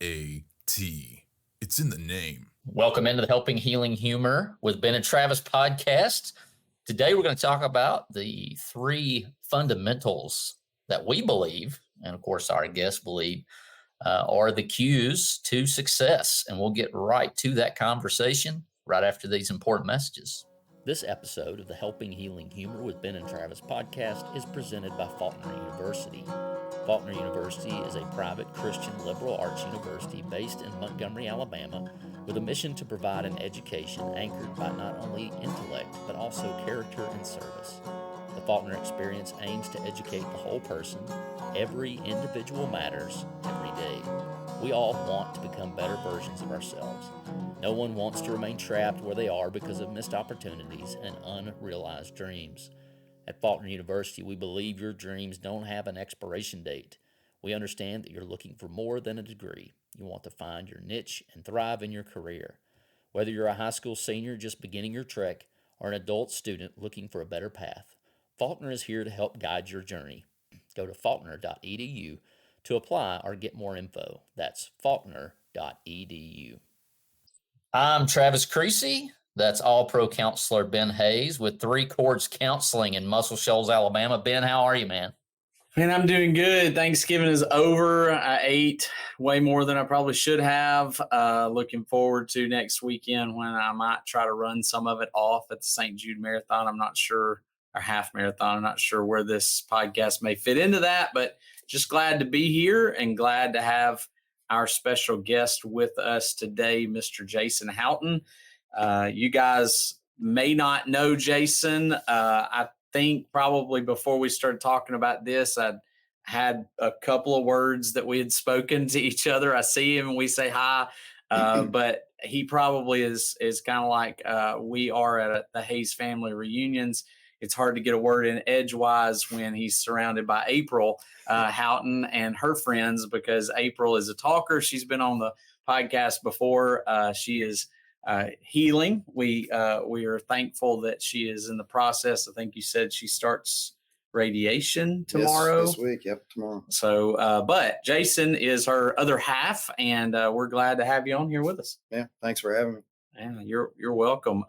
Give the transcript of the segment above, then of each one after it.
It's in the name. Welcome into the Helping Healing Humor with Ben and Travis podcast. Today we're going to talk about the three fundamentals that we believe, and of course our guests believe, are the keys to success. And we'll get right to that conversation right after these important messages. This episode of the Helping Healing Humor with Ben and Travis podcast is presented by Faulkner University. Faulkner University is a private Christian liberal arts university based in Montgomery, Alabama, with a mission to provide an education anchored by not only intellect, but also character and service. The Faulkner experience aims to educate the whole person. Every individual matters every day. We all want to become better versions of ourselves. No one wants to remain trapped where they are because of missed opportunities and unrealized dreams. At Faulkner University, we believe your dreams don't have an expiration date. We understand that you're looking for more than a degree. You want to find your niche and thrive in your career. Whether you're a high school senior just beginning your trek or an adult student looking for a better path, Faulkner is here to help guide your journey. Go to faulkner.edu to apply or get more info. That's faulkner.edu. I'm Travis Creasy. That's All-Pro Counselor Ben Hayes with Three Chords Counseling in Muscle Shoals, Alabama. Ben, how are you, man? Man, I'm doing good. Thanksgiving is over. I ate way more than I probably should have. Looking forward to next weekend when I might try to run some of it off at the St. Jude Marathon. I'm not sure, or half marathon. I'm not sure where this podcast may fit into that, but just glad to be here and glad to have our special guest with us today, Mr. Jason Howton. You guys may not know Jason. I think probably before we started talking about this, I had a couple of words that we had spoken to each other. I see him and we say hi, but he probably is kind of like we are at the Hayes family reunions. It's hard to get a word in edgewise when he's surrounded by April Howton and her friends, because April is a talker. She's been on the podcast before. She is healing. We are thankful that she is in the process. I think you said she starts radiation tomorrow. Yes, this week. Yep, tomorrow. So, but Jason is her other half, and we're glad to have you on here with us. Yeah, thanks for having me. Yeah, you're welcome.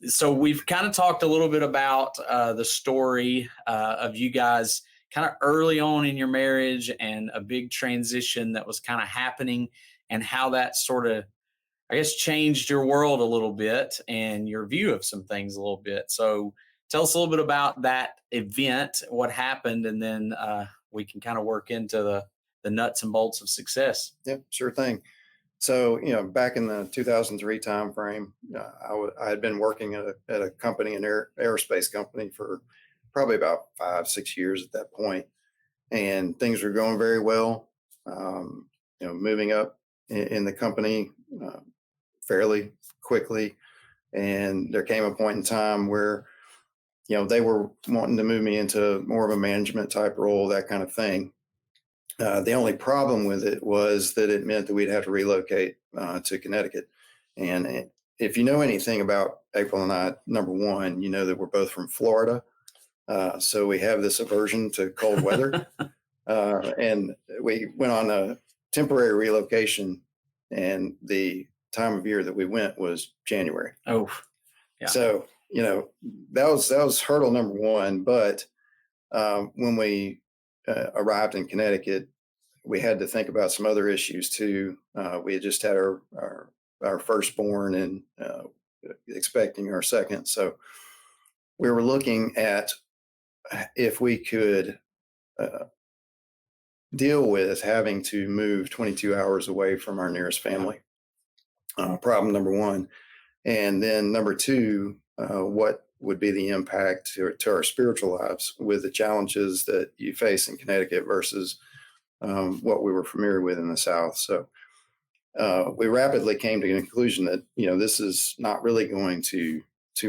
So we've kind of talked a little bit about the story of you guys kind of early on in your marriage and a big transition that was kind of happening, and how that sort of, I guess, changed your world a little bit and your view of some things a little bit. So tell us a little bit about that event, what happened, and then we can kind of work into the nuts and bolts of success. Yep, sure thing. So, back in the 2003 timeframe, I had been working at a company, an aerospace company, for probably about 5-6 years at that point. And things were going very well, moving up in the company fairly quickly. And there came a point in time where, they were wanting to move me into more of a management type role, that kind of thing. The only problem with it was that it meant that we'd have to relocate to Connecticut. And if you know anything about April and I, number one, you know that we're both from Florida. So we have this aversion to cold weather. And we went on a temporary relocation, and the time of year that we went was January. Oh, yeah. So, that was hurdle number one. But when we arrived in Connecticut, we had to think about some other issues too. We had just had our firstborn and expecting our second. So we were looking at if we could deal with having to move 22 hours away from our nearest family. Problem number one. And then number two, what would be the impact to our spiritual lives with the challenges that you face in Connecticut versus what we were familiar with in the South. So we rapidly came to the conclusion that, this is not really going to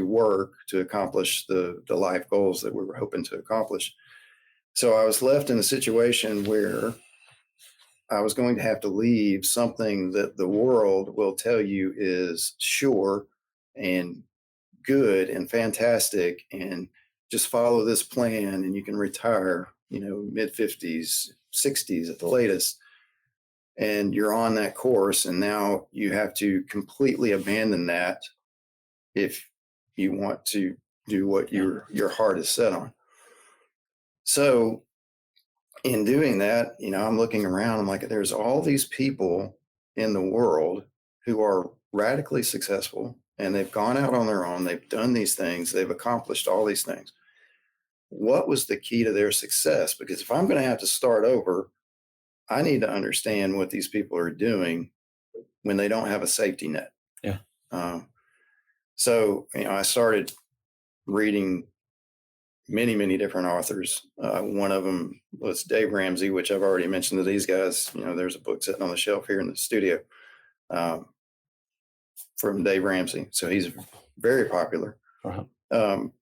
work to accomplish the life goals that we were hoping to accomplish. So I was left in a situation where I was going to have to leave something that the world will tell you is sure and good and fantastic, and just follow this plan and you can retire, mid 50s, 60s at the latest. and you're on that course, and now you have to completely abandon that if you want to do what your heart is set on. So in doing that, I'm looking around, I'm like, there's all these people in the world who are radically successful, and they've gone out on their own, they've done these things, they've accomplished all these things. What was the key to their success? Because if I'm going to have to start over, I need to understand what these people are doing when they don't have a safety net. Yeah. So, I started reading many, many different authors. One of them was Dave Ramsey, which I've already mentioned to these guys. There's a book sitting on the shelf here in the studio from Dave Ramsey. So he's very popular. Uh-huh.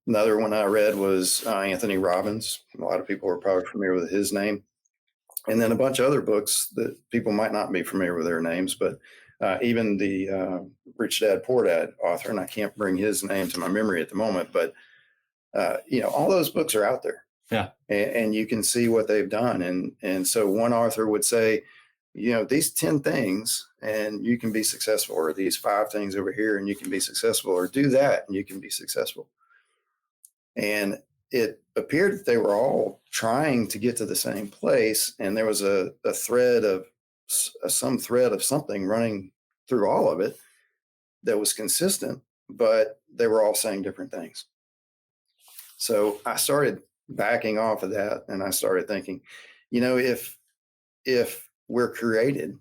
Another one I read was Anthony Robbins. A lot of people are probably familiar with his name. And then a bunch of other books that people might not be familiar with their names, but even the Rich Dad, Poor Dad author, and I can't bring his name to my memory at the moment, but all those books are out there. Yeah. And you can see what they've done. And so one author would say, these 10 things and you can be successful, or these 5 things over here and you can be successful, or do that and you can be successful. And it appeared that they were all trying to get to the same place. And there was a thread of some thread of something running through all of it that was consistent, but they were all saying different things. So I started backing off of that, and I started thinking, if we're created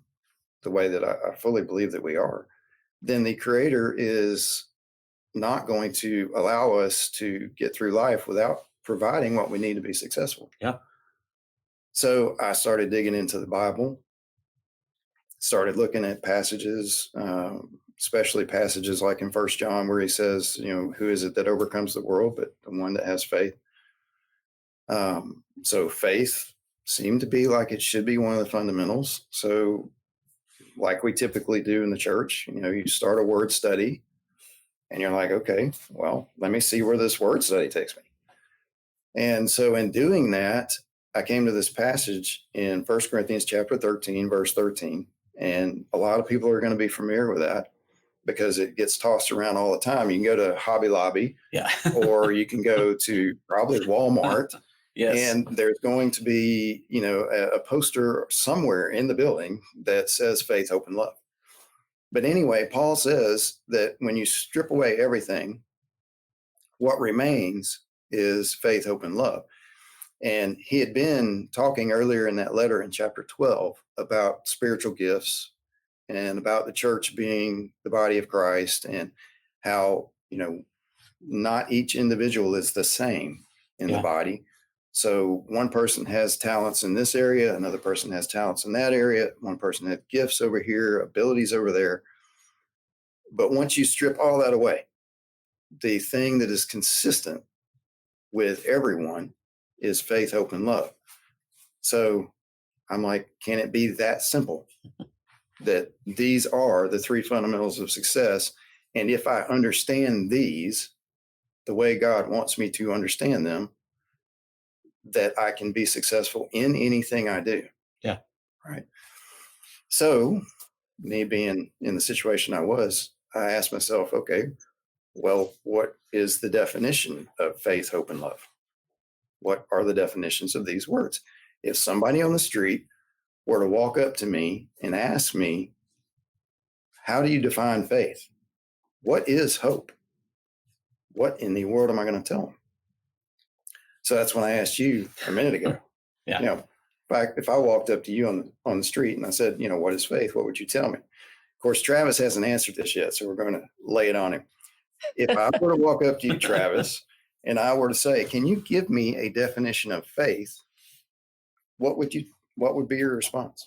the way that I fully believe that we are, then the Creator is not going to allow us to get through life without providing what we need to be successful. Yeah. So I started digging into the Bible, started looking at passages, especially passages like in 1 John, where he says, who is it that overcomes the world but the one that has faith? So faith seemed to be like it should be one of the fundamentals. So like we typically do in the church, you start a word study and you're like, okay, well, let me see where this word study takes me. And so in doing that, I came to this passage in 1 Corinthians chapter 13, verse 13. And a lot of people are going to be familiar with that because it gets tossed around all the time. You can go to Hobby Lobby, yeah, or you can go to probably Walmart. Yes. And there's going to be, a poster somewhere in the building that says faith, hope, and love. But anyway, Paul says that when you strip away everything, what remains is faith, hope, and love. And he had been talking earlier in that letter in chapter 12 about spiritual gifts and about the church being the body of Christ, and how, not each individual is the same in the body. So one person has talents in this area, another person has talents in that area, one person has gifts over here, abilities over there. But once you strip all that away, the thing that is consistent with everyone is faith, hope, and love. So I'm like, can it be that simple that these are the 3 fundamentals of success? And if I understand these the way God wants me to understand them, that I can be successful in anything I do. Yeah. Right. So me being in the situation I was, I asked myself, okay, well, what is the definition of faith, hope, and love? What are the definitions of these words? If somebody on the street were to walk up to me and ask me, how do you define faith? What is hope? What in the world am I going to tell them? So that's when I asked you a minute ago. Yeah. If I walked up to you on the street and I said, what is faith? What would you tell me? Of course, Travis hasn't answered this yet, so we're going to lay it on him. If I were to walk up to you, Travis, and I were to say, can you give me a definition of faith? What would be your response?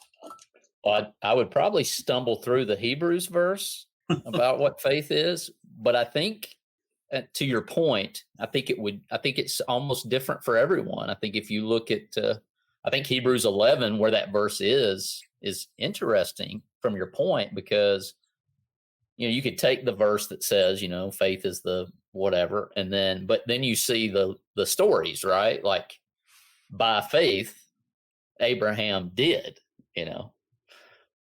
Well, I would probably stumble through the Hebrews verse about what faith is, but I think to your point, I think it's almost different for everyone. I think if you look at, I think Hebrews 11, where that verse is interesting from your point, because, you could take the verse that says, faith is the whatever. But then you see the stories, right? Like by faith, Abraham did,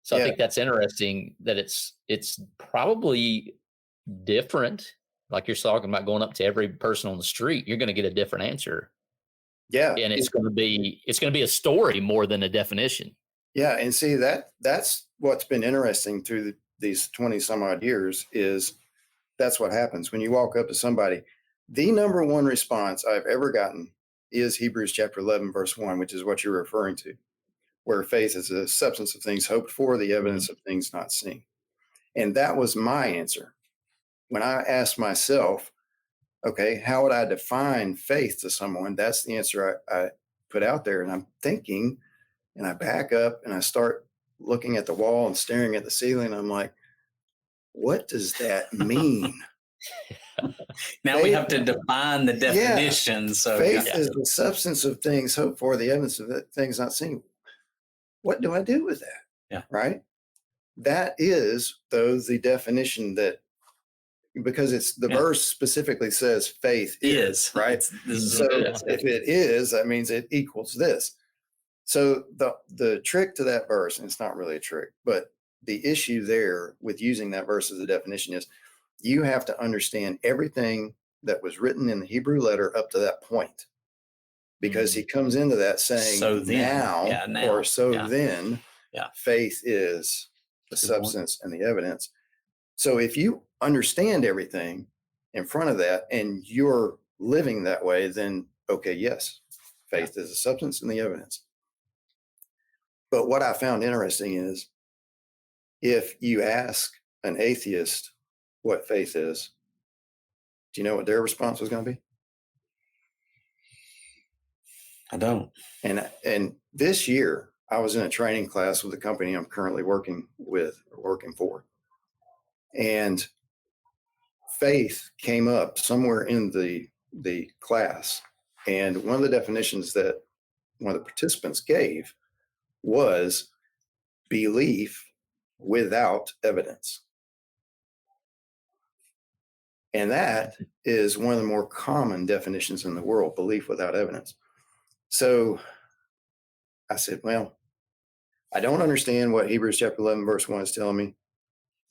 So I Yeah. think that's interesting that it's probably different. Like you're talking about going up to every person on the street, you're going to get a different answer. Yeah. And it's going to be a story more than a definition. Yeah. And see that's what's been interesting through these 20 some odd years is that's what happens when you walk up to somebody. The number one response I've ever gotten is Hebrews chapter 11, verse 1, which is what you're referring to, where faith is the substance of things hoped for, the evidence of things not seen. And that was my answer. When I asked myself, okay, how would I define faith to someone? That's the answer I put out there. And I'm thinking, and I back up and I start looking at the wall and staring at the ceiling. I'm like, what does that mean? Now faith, we have to define the definition. Yeah, so faith is the substance of things hoped for, the evidence of things not seen. What do I do with that? Yeah. Right. That is, though, the definition that, because it's the verse specifically says faith is right. So if it is, that means it equals this. So the trick to that verse, and it's not really a trick, but the issue there with using that verse as a definition is you have to understand everything that was written in the Hebrew letter up to that point, because he comes into that saying, so then, then faith is the substance and the evidence. So if you understand everything in front of that and you're living that way, then okay, yes, faith is the substance and the evidence. But what I found interesting is if you ask an atheist what faith is, do you know what their response was going to be? I don't. And this year I was in a training class with the company I'm currently working for. And faith came up somewhere in the class. And one of the definitions that one of the participants gave was belief without evidence. And that is one of the more common definitions in the world, belief without evidence. So I said, well, I don't understand what Hebrews chapter 11, verse 1 is telling me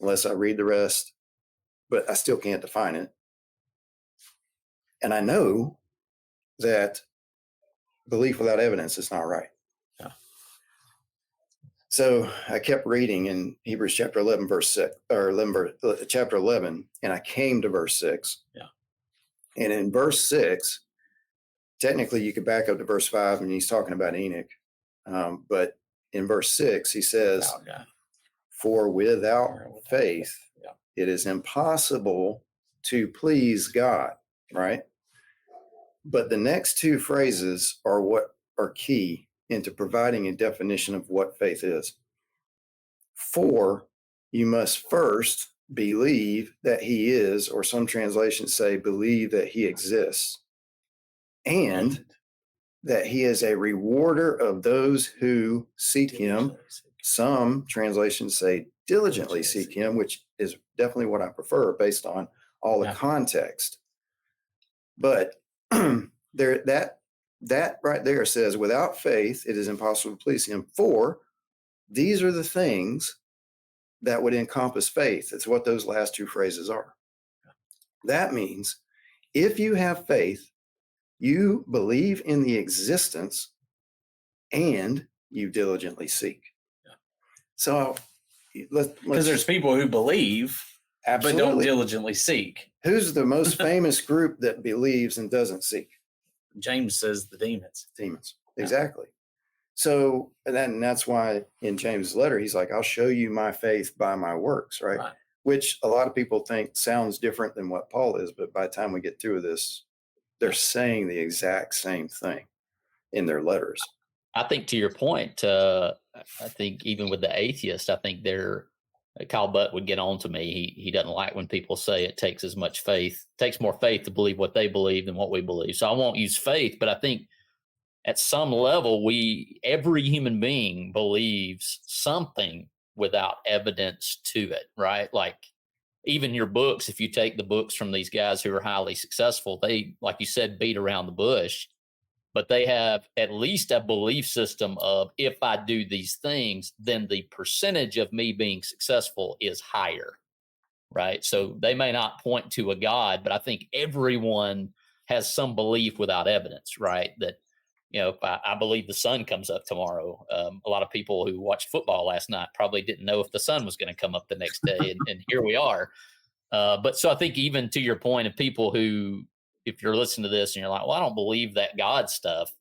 unless I read the rest, but I still can't define it. And I know that belief without evidence is not right. Yeah. So I kept reading in Hebrews chapter 11, verse 6, or chapter 11, and I came to verse 6. Yeah. And in verse 6, technically you could back up to verse 5, and he's talking about Enoch. But in verse 6, he says, for without faith, it is impossible to please God, right? But the next two phrases are what are key into providing a definition of what faith is. For you must first believe that he is, or some translations say believe that he exists, and that he is a rewarder of those who seek him. Some translations say diligently seek him, which is definitely what I prefer based on all the context. But there, that right there says, without faith, it is impossible to please him. For these are the things that would encompass faith. It's what those last two phrases are. That means if you have faith, you believe in the existence and you diligently seek. So because there's people who believe, but don't diligently seek. Who's the most famous group that believes and doesn't seek? James says the demons. Demons. Exactly. So, and that's why in James' letter, he's like, I'll show you my faith by my works, right? Which a lot of people think sounds different than what Paul is. But by the time we get through this, they're saying the exact same thing in their letters. I think to your point, I think even with the atheist, I think Kyle Butt would get on to me. He doesn't like when people say it takes as much faith, takes more faith to believe what they believe than what we believe. So I won't use faith, but I think at some level, every human being believes something without evidence to it, right? Like even your books, if you take the books from these guys who are highly successful, they, like you said, beat around the bush. but they have at least a belief system of, if I do these things, then the percentage of me being successful is higher, right? So they may not point to a God, but I think everyone has some belief without evidence, right? That, if I believe the sun comes up tomorrow. A lot of people who watched football last night probably didn't know if the sun was going to come up the next day, and here we are. But so I think, even to your point, of people who, if you're listening to this and you're like, well, I don't believe that God stuff,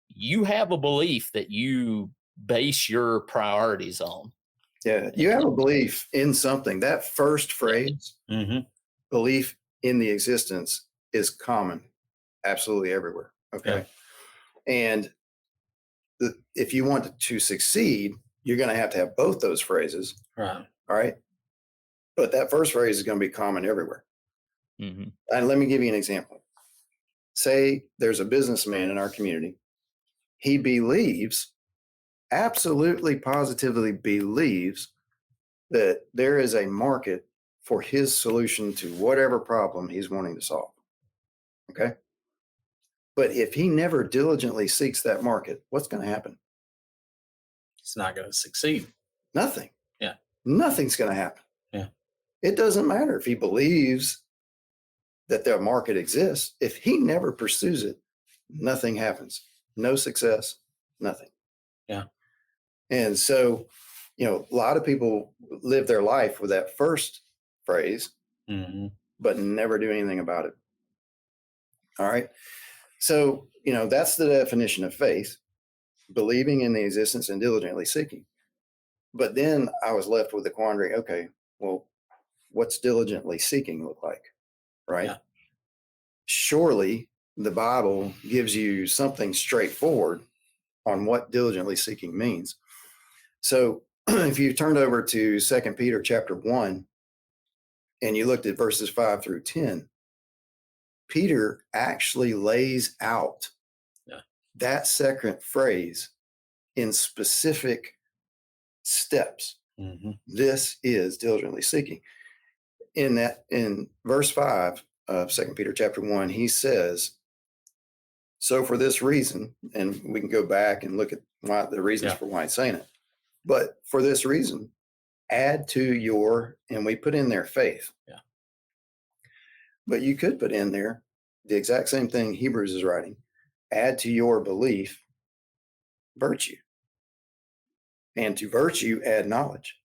you have a belief that you base your priorities on. Yeah, you have a belief in something. That first phrase, belief in the existence, is common absolutely everywhere. Okay. Yeah. And if you want to succeed, you're going to have both those phrases. Right. All right. But that first phrase is going to be common everywhere. Mm-hmm. And let me give you an example. Say there's a businessman in our community. He believes, absolutely positively believes, that there is a market for his solution to whatever problem he's wanting to solve. Okay. But if he never diligently seeks that market, what's going to happen? It's not going to succeed. Nothing. Yeah. Nothing's going to happen. Yeah. It doesn't matter if he believes that the market exists. If he never pursues it, nothing happens. No success, nothing. Yeah. And so, a lot of people live their life with that first phrase, but never do anything about it. All right. So, that's the definition of faith: believing in the existence and diligently seeking. But then I was left with the quandary. Okay, well, what's diligently seeking look like? Right. Yeah. Surely the Bible gives you something straightforward on what diligently seeking means. So if you turned over to 2 Peter chapter 1 and you looked at verses 5 through 10, Peter actually lays out that second phrase in specific steps. This is diligently seeking. In verse 5 of 2 Peter chapter 1, he says, so for this reason, and we can go back and look at the reasons for why he's saying it, but for this reason, add to your, and we put in there faith. Yeah. But you could put in there the exact same thing Hebrews is writing: add to your belief virtue, and to virtue add knowledge,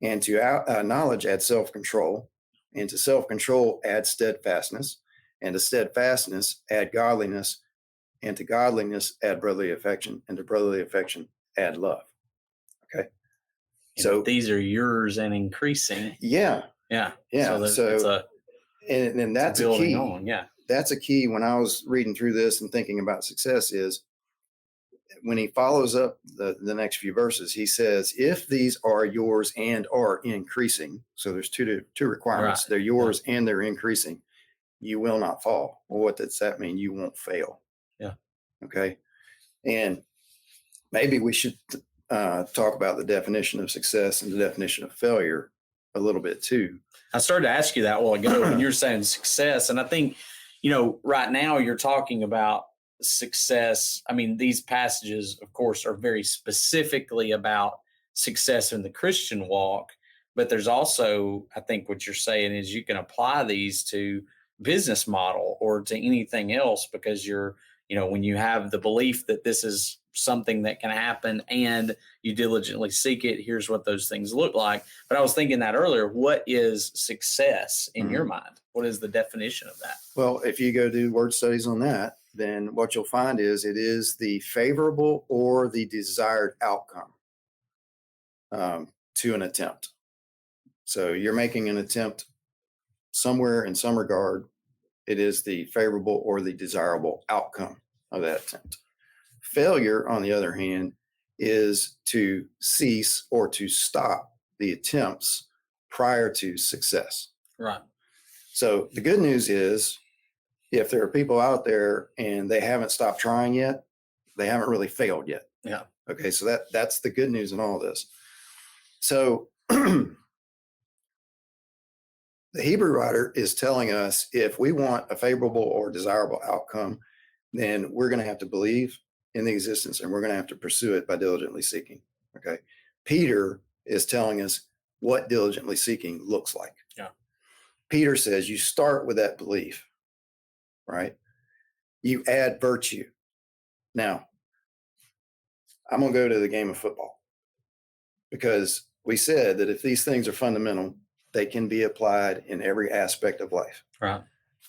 and to knowledge add self-control, and to self-control add steadfastness, and to steadfastness add godliness, and to godliness add brotherly affection, and to brotherly affection add love. Okay. And so these are yours and increasing. Yeah. Yeah. Yeah. So and that's a key. On. Yeah. That's a key. When I was reading through this and thinking about success, is when he follows up the next few verses, he says, if these are yours and are increasing, so there's two requirements. Right. They're yours and they're increasing, you will not fall. Well, what does that mean? You won't fail. Yeah. Okay. And maybe we should talk about the definition of success and the definition of failure a little bit too. I started to ask you that a while ago when you were saying success. And I think, right now you're talking about success. I mean, these passages, of course, are very specifically about success in the Christian walk, but there's also, I think what you're saying is you can apply these to business model or to anything else, because you're, when you have the belief that this is something that can happen and you diligently seek it, here's what those things look like. But I was thinking that earlier, what is success in your mind? What is the definition of that? Well, if you go do word studies on that, then what you'll find is it is the favorable or the desired outcome to an attempt. So you're making an attempt somewhere in some regard, it is the favorable or the desirable outcome of that attempt. Failure, on the other hand, is to cease or to stop the attempts prior to success. Right. So the good news is, if there are people out there and they haven't stopped trying yet, they haven't really failed yet. Yeah. Okay. So that's the good news in all this. So the Hebrew writer is telling us, if we want a favorable or desirable outcome, then we're going to have to believe in the existence, and we're going to have to pursue it by diligently seeking. Okay. Peter is telling us what diligently seeking looks like. Yeah. Peter says you start with that belief, right? You add virtue. Now, I'm going to go to the game of football, because we said that if these things are fundamental, they can be applied in every aspect of life. Right.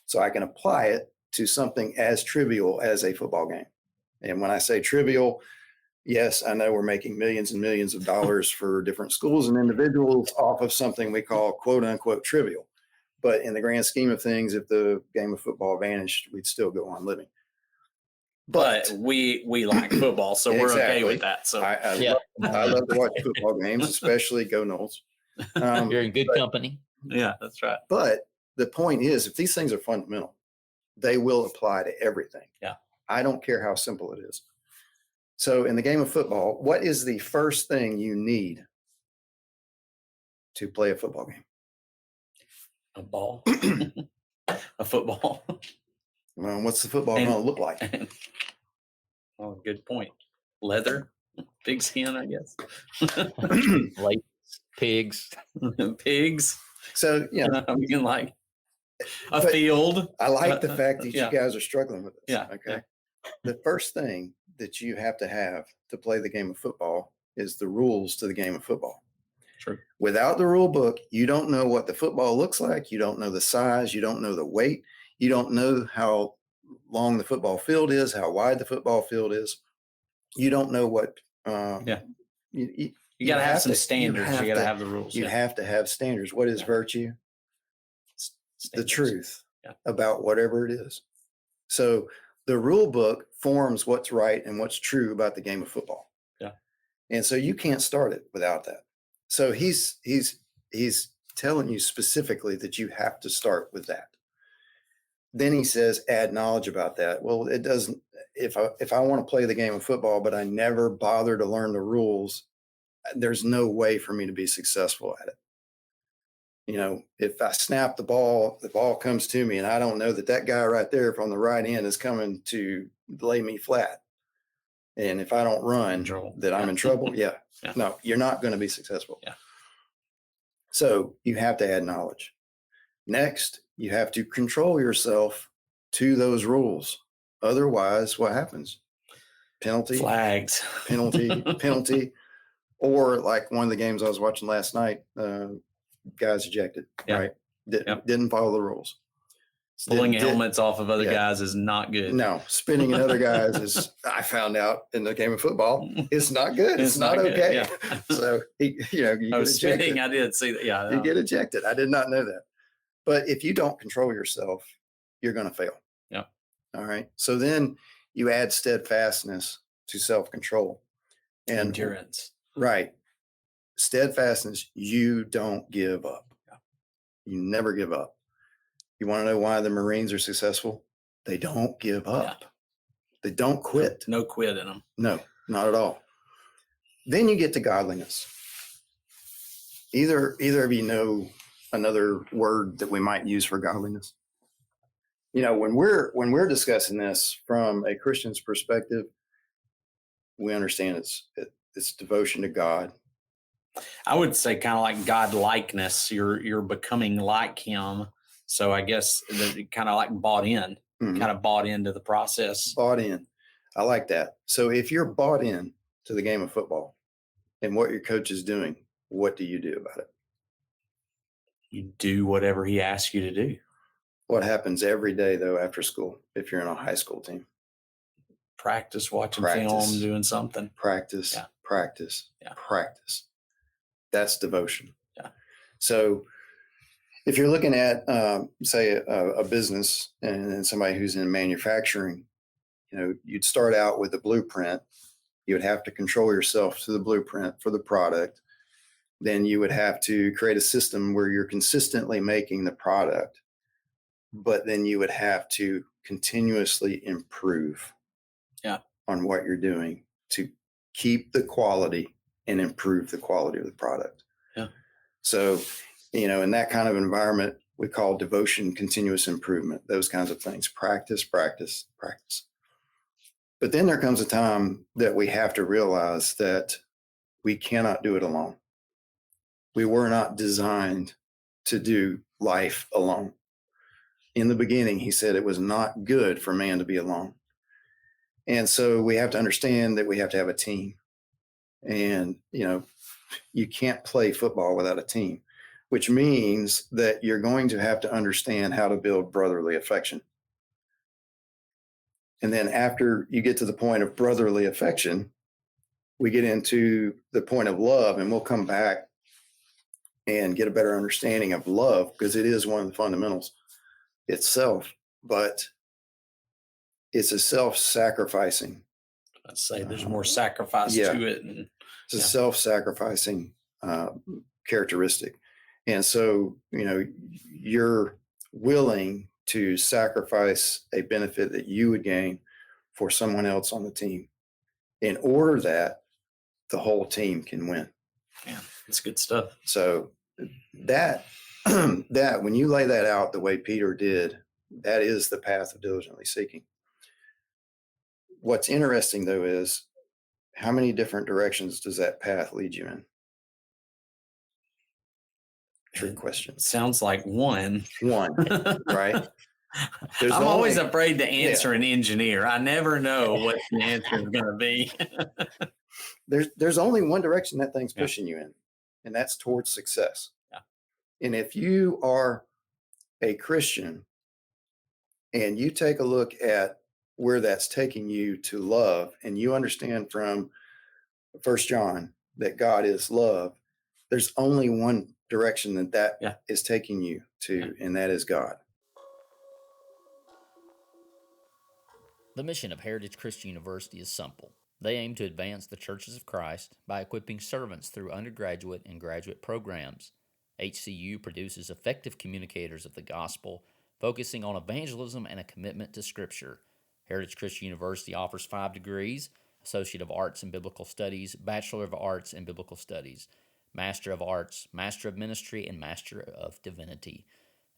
So I can apply it to something as trivial as a football game. And when I say trivial, yes, I know we're making millions and millions of dollars for different schools and individuals off of something we call quote unquote trivial. But in the grand scheme of things, if the game of football vanished, we'd still go on living. But we like football, so we're okay with that. So I love to watch football games, especially go Knowles. You're in good company. yeah, that's right. But the point is, if these things are fundamental, they will apply to everything. Yeah. I don't care how simple it is. So in the game of football, what is the first thing you need to play a football game? A ball, a football. Well, what's the football going to look like? Oh, good point. Leather, pigskin, I guess. Like pigs. Pigs. So, I mean, like a field. I like the fact that yeah. you guys are struggling with this. Yeah. Okay. Yeah. The first thing that you have to play the game of football is the rules to the game of football. True. Without the rule book, you don't know what the football looks like. You don't know the size. You don't know the weight. You don't know how long the football field is, how wide the football field is. You don't know what. You got to have some standards. You got to have the rules. You have to have standards. What is virtue? Standards. The truth about whatever it is. So the rule book forms what's right and what's true about the game of football. Yeah. And so you can't start it without that. So he's telling you specifically that you have to start with that. Then he says, add knowledge about that. Well, it doesn't, if I want to play the game of football, but I never bother to learn the rules, there's no way for me to be successful at it. You know, if I snap the ball comes to me and I don't know that guy right there from the right end is coming to lay me flat. And if I don't run, that I'm in trouble. Yeah. No, you're not going to be successful. Yeah. So you have to add knowledge. Next, you have to control yourself to those rules. Otherwise, what happens? Penalty. Flags. Penalty. Or like one of the games I was watching last night, guys ejected, right? Didn't follow the rules. Pulling helmets off of other guys is not good. No, spitting in other guys is, I found out in the game of football, it's not good. It's not okay. Yeah. So, you get ejected. I did see that. Yeah. You get ejected. I did not know that. But if you don't control yourself, you're going to fail. Yeah. All right. So then you add steadfastness to self-control. And endurance. Right. Steadfastness, you don't give up. Yeah. You never give up. You want to know why the Marines are successful? They don't give up. Yeah. They don't quit. No quit in them. No, not at all. Then you get to godliness. Either of you know another word that we might use for godliness? You know, when we're discussing this from a Christian's perspective, we understand it's devotion to God. I would say kind of like God likeness. You're becoming like Him. So I guess kind of like bought in, kind of bought into the process. Bought in. I like that. So if you're bought in to the game of football and what your coach is doing, what do you do about it? You do whatever he asks you to do. What happens every day, though, after school, if you're in a high school team? Practice, watching film, doing something. Practice. That's devotion. Yeah. So if you're looking at, say, a business and somebody who's in manufacturing, you know, you'd start out with a blueprint. You would have to control yourself to the blueprint for the product. Then you would have to create a system where you're consistently making the product, but then you would have to continuously improve on what you're doing to keep the quality and improve the quality of the product. Yeah. So, you know, in that kind of environment, we call devotion continuous improvement, those kinds of things. Practice. But then there comes a time that we have to realize that we cannot do it alone. We were not designed to do life alone. In the beginning, he said it was not good for man to be alone. And so we have to understand that we have to have a team. And, you can't play football without a team, which means that you're going to have to understand how to build brotherly affection. And then after you get to the point of brotherly affection, we get into the point of love, and we'll come back and get a better understanding of love, because it is one of the fundamentals itself, but it's a self-sacrificing. I'd say there's more sacrifice to it. And, it's a self-sacrificing characteristic. And so, you're willing to sacrifice a benefit that you would gain for someone else on the team in order that the whole team can win. Yeah, that's good stuff. So that when you lay that out the way Peter did, that is the path of diligently seeking. What's interesting, though, is how many different directions does that path lead you in? Trick question. Sounds like one. Right? I'm always afraid to answer an engineer. I never know what the answer is going to be. There's only one direction that thing's pushing you in, and that's towards success. Yeah. And if you are a Christian and you take a look at where that's taking you to love, and you understand from 1 John that God is love, there's only one direction that is taking you to, and that is God. The mission of Heritage Christian University is simple. They aim to advance the churches of Christ by equipping servants through undergraduate and graduate programs. HCU produces effective communicators of the gospel, focusing on evangelism and a commitment to Scripture. Heritage Christian University offers 5 degrees: Associate of Arts in Biblical Studies, Bachelor of Arts in Biblical Studies, Master of Arts, Master of Ministry, and Master of Divinity.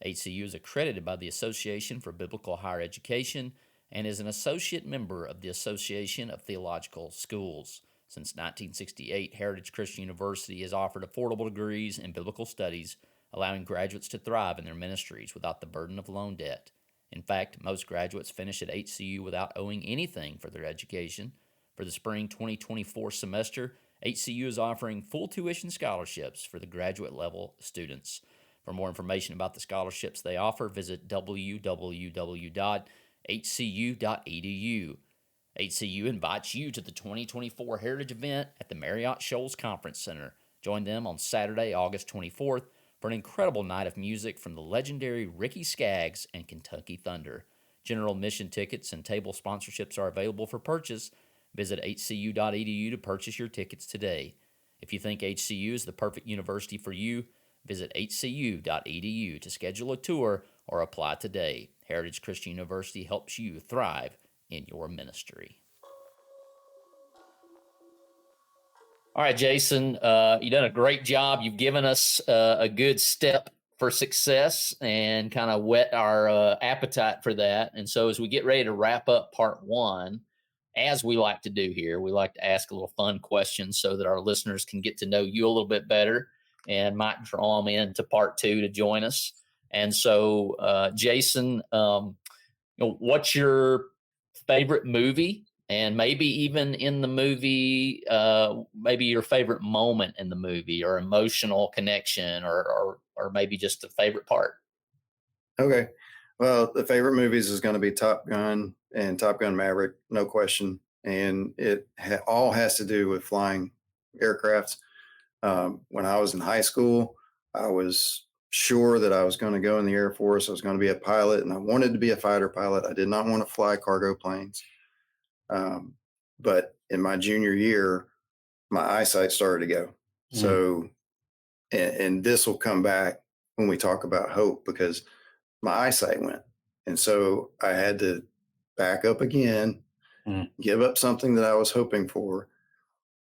HCU is accredited by the Association for Biblical Higher Education and is an associate member of the Association of Theological Schools. Since 1968, Heritage Christian University has offered affordable degrees in biblical studies, allowing graduates to thrive in their ministries without the burden of loan debt. In fact, most graduates finish at HCU without owing anything for their education. For the spring 2024 semester, HCU is offering full tuition scholarships for the graduate level students. For more information about the scholarships they offer, visit www.hcu.edu. HCU invites you to the 2024 Heritage event at the Marriott Shoals Conference Center. Join them on Saturday, August 24th for an incredible night of music from the legendary Ricky Skaggs and Kentucky Thunder. General admission tickets and table sponsorships are available for purchase. Visit hcu.edu to purchase your tickets today. If you think HCU is the perfect university for you, visit hcu.edu to schedule a tour or apply today. Heritage Christian University helps you thrive in your ministry. All right, Jason, you've done a great job. You've given us a good step for success and kind of whet our appetite for that. And so as we get ready to wrap up part 1, as we like to do here, we like to ask a little fun questions so that our listeners can get to know you a little bit better and might draw them into part 2 to join us. And so, Jason, what's your favorite movie? And maybe even in the movie, maybe your favorite moment in the movie, or emotional connection, or maybe just the favorite part. Okay. Well, the favorite movies is going to be Top Gun and Top Gun Maverick, no question. And it all has to do with flying aircrafts. When I was in high school, I was sure that I was going to go in the Air Force. I was going to be a pilot, and I wanted to be a fighter pilot. I did not want to fly cargo planes. But in my junior year, my eyesight started to go. So, and this will come back when we talk about hope, because my eyesight went. And so I had to back up again, give up something that I was hoping for.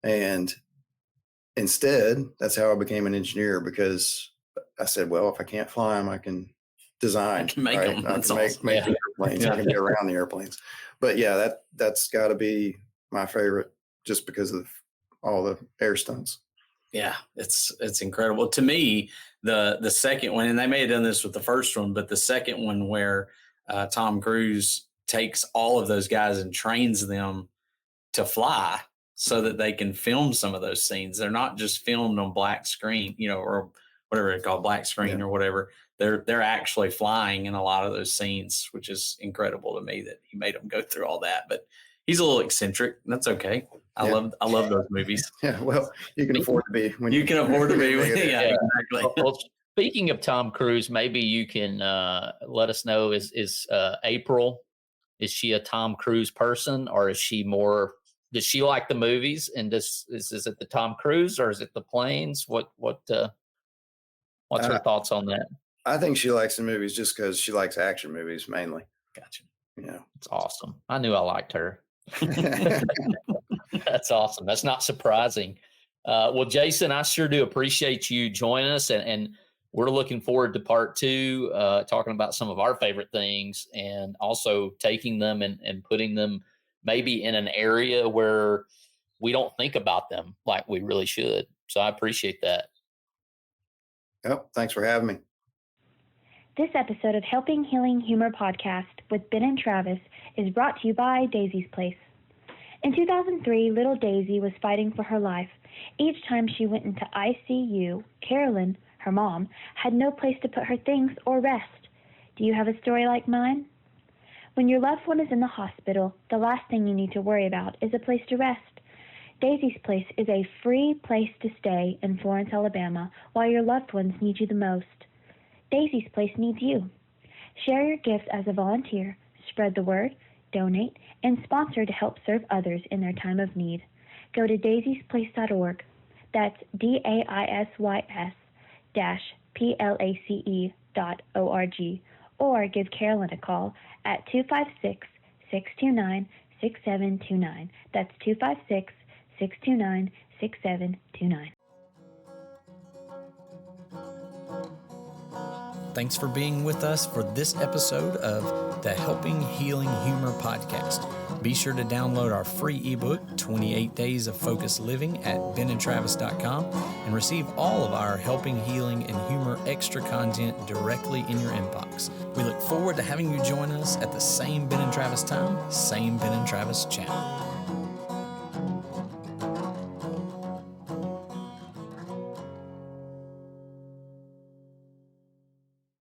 And instead, that's how I became an engineer, because I said, well, if I can't fly them, I can design. I can make them. I can make airplanes. airplanes. You're not going to be around the airplanes. But yeah, that's got to be my favorite, just because of all the air stunts. Yeah, it's incredible. To me, the second one, and they may have done this with the first one, but the second one where Tom Cruise takes all of those guys and trains them to fly so that they can film some of those scenes. They're not just filmed on black screen, or whatever it's called, black screen or whatever. They're actually flying in a lot of those scenes, which is incredible to me that he made them go through all that. But he's a little eccentric. That's okay. I love those movies. Yeah, well, you can afford to be when you can afford to be. Yeah, exactly. Well, speaking of Tom Cruise, maybe you can let us know: is April? Is she a Tom Cruise person, or is she more? Does she like the movies? And is it the Tom Cruise, or is it the planes? What's her thoughts on that? I think she likes the movies just because she likes action movies mainly. Gotcha. Yeah, it's awesome. I knew I liked her. That's awesome. That's not surprising. Well, Jason, I sure do appreciate you joining us, and we're looking forward to part 2, talking about some of our favorite things, and also taking them and putting them maybe in an area where we don't think about them like we really should. So I appreciate that. Yep. Thanks for having me. This episode of Helping Healing Humor podcast with Ben and Travis is brought to you by Daisy's Place. In 2003, little Daisy was fighting for her life. Each time she went into ICU, Carolyn, her mom, had no place to put her things or rest. Do you have a story like mine? When your loved one is in the hospital, the last thing you need to worry about is a place to rest. Daisy's Place is a free place to stay in Florence, Alabama, while your loved ones need you the most. Daisy's Place needs you. Share your gifts as a volunteer, spread the word, donate, and sponsor to help serve others in their time of need. Go to daisysplace.org. That's DAISY-PLACE.org. Or give Carolyn a call at 256-629-6729. That's 256-629-6729. Thanks for being with us for this episode of the Helping Healing Humor podcast. Be sure to download our free ebook, 28 Days of Focused Living, at benandtravis.com and receive all of our Helping Healing and Humor extra content directly in your inbox. We look forward to having you join us at the same Ben and Travis time, same Ben and Travis channel.